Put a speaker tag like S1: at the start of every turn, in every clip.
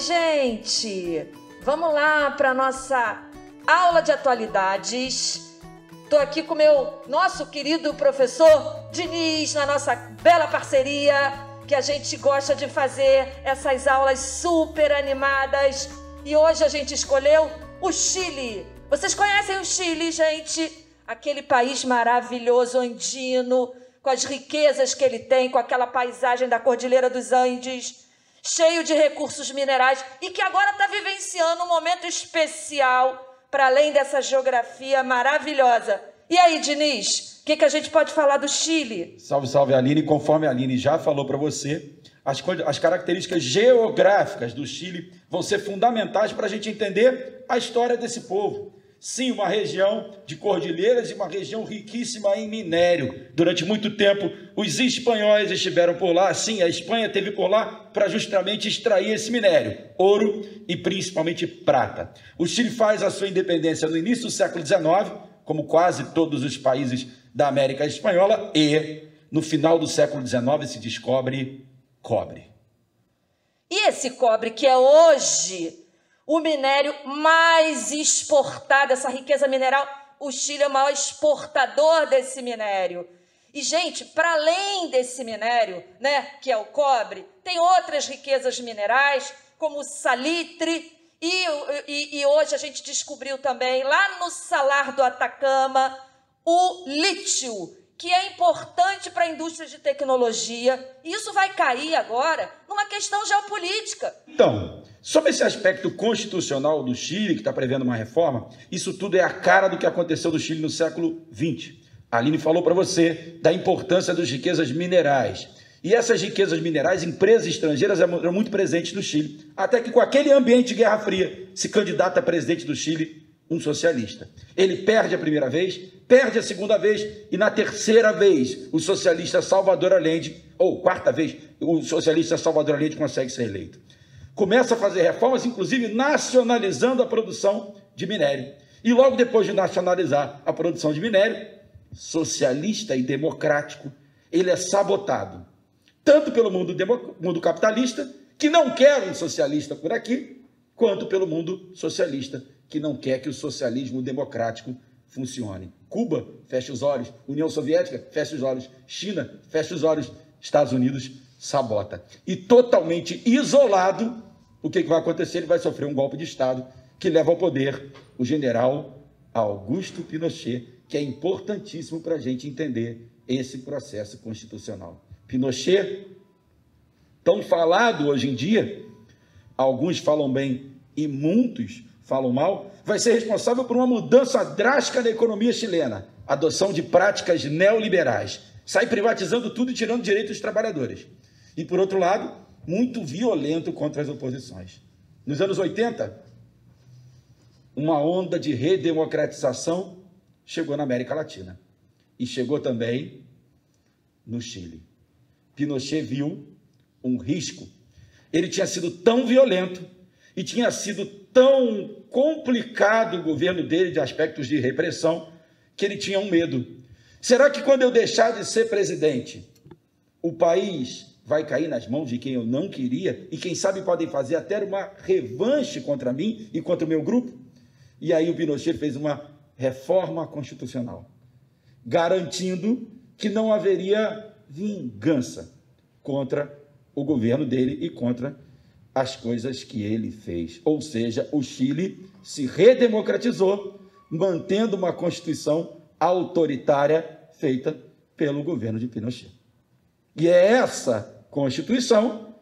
S1: gente! Vamos lá para a nossa aula de atualidades. Estou aqui com o nosso querido professor Diniz, na nossa bela parceria, que a gente gosta de fazer essas aulas super animadas. E hoje a gente escolheu o Chile. Vocês conhecem o Chile, gente? Aquele país maravilhoso, andino, com as riquezas que ele tem, com aquela paisagem da Cordilheira dos Andes, cheio de recursos minerais e que agora está vivenciando um momento especial para além dessa geografia maravilhosa. E aí, Diniz, o que a gente pode falar do Chile?
S2: Salve, salve, Aline. Conforme a Aline já falou para você, as características geográficas do Chile vão ser fundamentais para a gente entender a história desse povo. Sim, uma região de cordilheiras e uma região riquíssima em minério. Durante muito tempo, os espanhóis estiveram por lá. Sim, a Espanha esteve por lá para justamente extrair esse minério, ouro e principalmente prata. O Chile faz a sua independência no início do século XIX, como quase todos os países da América Espanhola, e no final do século XIX se descobre cobre.
S1: E esse cobre que é hoje o minério mais exportado, essa riqueza mineral, o Chile é o maior exportador desse minério. E, gente, para além desse minério, né, que é o cobre, tem outras riquezas minerais, como o salitre, e hoje a gente descobriu também, lá no Salar do Atacama, o lítio, que é importante para a indústria de tecnologia. E isso vai cair agora numa questão geopolítica.
S2: Então, sobre esse aspecto constitucional do Chile, que está prevendo uma reforma, isso tudo é a cara do que aconteceu no Chile no século XX. A Aline falou para você da importância das riquezas minerais. E essas riquezas minerais, empresas estrangeiras eram muito presentes no Chile, até que com aquele ambiente de Guerra Fria, se candidata a presidente do Chile um socialista. Ele perde a primeira vez, perde a segunda vez e na terceira vez o socialista Salvador Allende, ou quarta vez, o socialista Salvador Allende consegue ser eleito. Começa a fazer reformas, inclusive nacionalizando a produção de minério. E logo depois de nacionalizar a produção de minério, socialista e democrático, ele é sabotado. Tanto pelo mundo capitalista, que não quer um socialista por aqui, quanto pelo mundo socialista, que não quer que o socialismo democrático funcione. Cuba, fecha os olhos. União Soviética, fecha os olhos. China, fecha os olhos. Estados Unidos, sabota. E totalmente isolado, o que vai acontecer? Ele vai sofrer um golpe de Estado que leva ao poder o general Augusto Pinochet, que é importantíssimo para a gente entender esse processo constitucional. Pinochet, tão falado hoje em dia, alguns falam bem e muitos falam mal, vai ser responsável por uma mudança drástica na economia chilena, adoção de práticas neoliberais, sai privatizando tudo e tirando direitos dos trabalhadores. E, por outro lado, muito violento contra as oposições. Nos anos 80, uma onda de redemocratização chegou na América Latina e chegou também no Chile. Pinochet viu um risco. Ele tinha sido tão violento e tinha sido tão complicado o governo dele de aspectos de repressão que ele tinha um medo. Será que quando eu deixar de ser presidente, o país vai cair nas mãos de quem eu não queria e quem sabe podem fazer até uma revanche contra mim e contra o meu grupo? E aí o Pinochet fez uma reforma constitucional, garantindo que não haveria vingança contra o governo dele e contra as coisas que ele fez. Ou seja, o Chile se redemocratizou, mantendo uma constituição autoritária feita pelo governo de Pinochet. E é essa constituição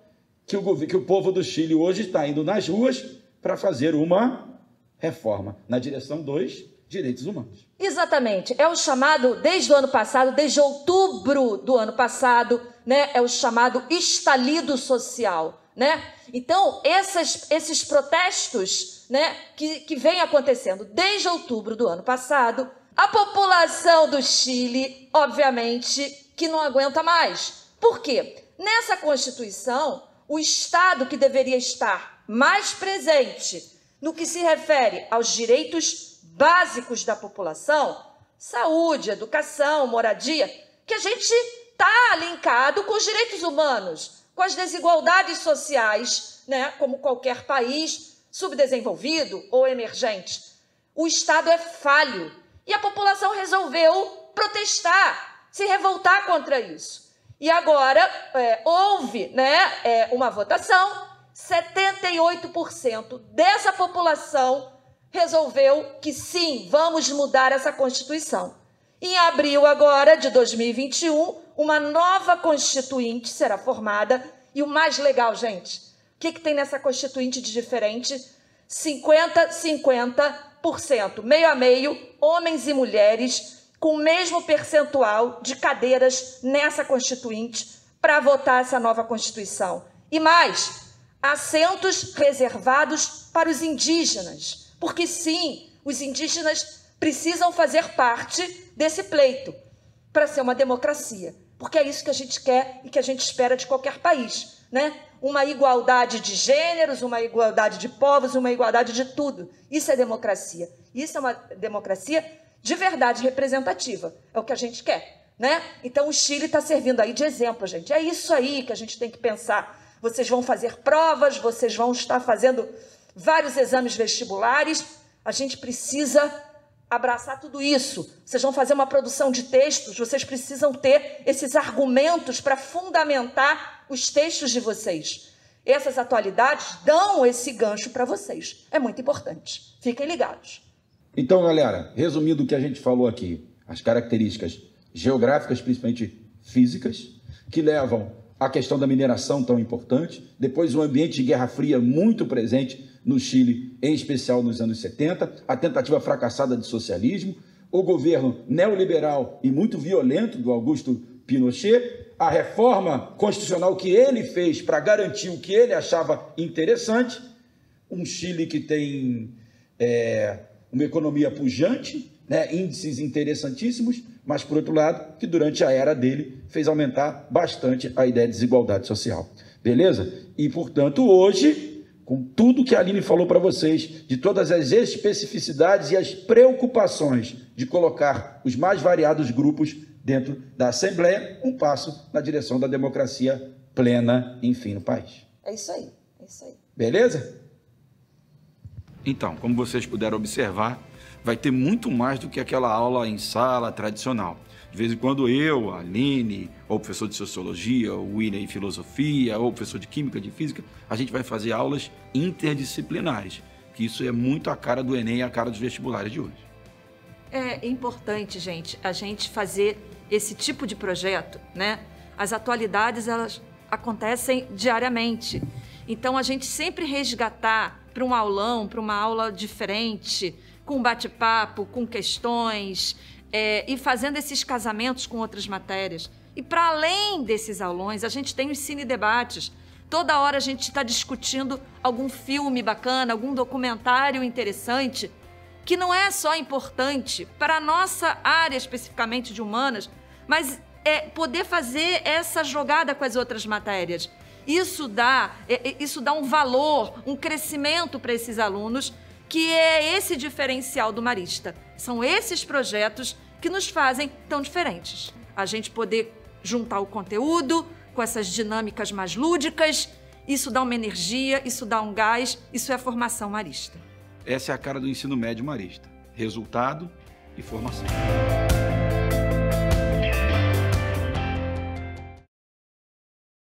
S2: que o povo do Chile hoje está indo nas ruas para fazer uma reforma na direção dos direitos humanos.
S1: Exatamente. É o chamado, desde o ano passado, desde outubro do ano passado, né, é o chamado estalido social, né? Então, esses protestos, né, que vem acontecendo desde outubro do ano passado, a população do Chile, obviamente, que não aguenta mais. Por quê? Nessa Constituição, o Estado que deveria estar mais presente no que se refere aos direitos básicos da população, saúde, educação, moradia, que a gente está linkado com os direitos humanos, com as desigualdades sociais, né, como qualquer país subdesenvolvido ou emergente. O Estado é falho e a população resolveu protestar, se revoltar contra isso. E agora houve, né, uma votação, 78% dessa população resolveu que sim, vamos mudar essa Constituição. Em abril agora de 2021, uma nova Constituinte será formada e o mais legal, gente, o que tem nessa Constituinte de diferente? 50-50%, meio a meio, homens e mulheres, com o mesmo percentual de cadeiras nessa Constituinte para votar essa nova Constituição. E mais, assentos reservados para os indígenas, porque sim, os indígenas precisam fazer parte desse pleito para ser uma democracia, porque é isso que a gente quer e que a gente espera de qualquer país, né? Uma igualdade de gêneros, uma igualdade de povos, uma igualdade de tudo. Isso é democracia. Isso é uma democracia de verdade representativa. É o que a gente quer, né? Então o Chile está servindo aí de exemplo, gente. É isso aí que a gente tem que pensar. Vocês vão fazer provas, vocês vão estar fazendo vários exames vestibulares. A gente precisa abraçar tudo isso. Vocês vão fazer uma produção de textos, vocês precisam ter esses argumentos para fundamentar os textos de vocês. Essas atualidades dão esse gancho para vocês. É muito importante. Fiquem ligados.
S2: Então, galera, resumindo o que a gente falou aqui, as características geográficas, principalmente físicas, que levam à questão da mineração tão importante, depois o ambiente de Guerra Fria muito presente no Chile, em especial nos anos 70, a tentativa fracassada de socialismo, o governo neoliberal e muito violento do Augusto Pinochet, a reforma constitucional que ele fez para garantir o que ele achava interessante, um Chile que tem uma economia pujante, né, índices interessantíssimos, mas, por outro lado, que durante a era dele fez aumentar bastante a ideia de desigualdade social. Beleza? E, portanto, hoje, com tudo que a Aline falou para vocês, de todas as especificidades e as preocupações de colocar os mais variados grupos dentro da Assembleia, um passo na direção da democracia plena, enfim, no país.
S1: É isso aí, é isso aí.
S2: Beleza? Então, como vocês puderam observar, vai ter muito mais do que aquela aula em sala tradicional. De vez em quando eu, a Aline, ou o professor de Sociologia, o William em Filosofia, ou o professor de Química, de Física, a gente vai fazer aulas interdisciplinares, que isso é muito a cara do Enem e a cara dos vestibulares de hoje.
S1: É importante, gente, a gente fazer esse tipo de projeto, né? As atualidades, elas acontecem diariamente. Então, a gente sempre resgatar para um aulão, para uma aula diferente, com bate-papo, com questões, e fazendo esses casamentos com outras matérias. E para além desses aulões, a gente tem os cine-debates. Toda hora a gente está discutindo algum filme bacana, algum documentário interessante, que não é só importante para a nossa área especificamente de humanas, mas poder fazer essa jogada com as outras matérias. Isso dá um valor, um crescimento para esses alunos, que é esse diferencial do Marista. São esses projetos que nos fazem tão diferentes. A gente poder juntar o conteúdo com essas dinâmicas mais lúdicas, isso dá uma energia, isso dá um gás, isso é a formação Marista.
S2: Essa é a cara do ensino médio Marista. Resultado e formação.